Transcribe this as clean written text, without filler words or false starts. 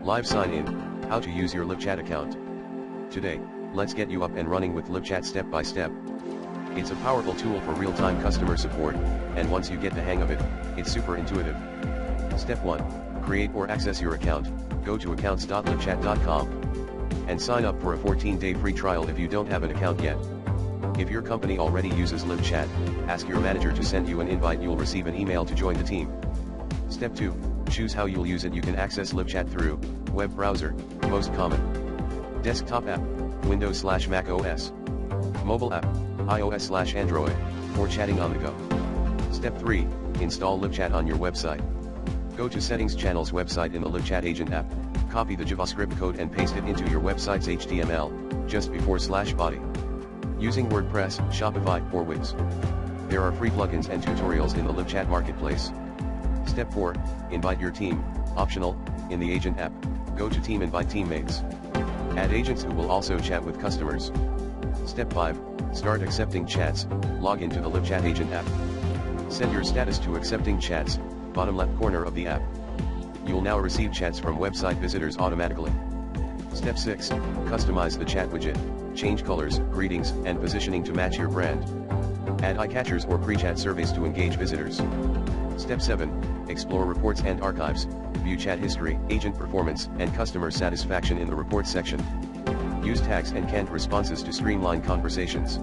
Live sign in, how to use your LiveChat account. Today, let's get you up and running with LiveChat step by step. It's a powerful tool for real-time customer support, and once you get the hang of it, it's super intuitive. Step 1. Create or access your account. Go to accounts.livechat.com and sign up for a 14-day free trial if you don't have an account yet. If your company already uses LiveChat, ask your manager to send you an invite. You'll receive an email to join the team. Step 2. Choose how you'll use it. You can access LiveChat through web browser, most common, desktop app, Windows/Mac OS, mobile app, iOS/Android, or chatting on the go. Step 3. Install LiveChat on your website. Go to Settings Channels website in the LiveChat Agent app, copy the JavaScript code and paste it into your website's HTML, just before /body. Using WordPress, Shopify, or Wix. There are free plugins and tutorials in the LiveChat marketplace. Step 4. Invite your team, optional, in the Agent app. Go to Team, invite teammates. Add agents who will also chat with customers. Step 5. Start accepting chats. Log into the LiveChat Agent app. Set your status to accepting chats, bottom left corner of the app. You'll now receive chats from website visitors automatically. Step 6. Customize the chat widget. Change colors, greetings, and positioning to match your brand. Add eye catchers or pre-chat surveys to engage visitors. Step 7. Explore reports and archives. View chat history, agent performance, and customer satisfaction in the reports section. Use tags and canned responses to streamline conversations.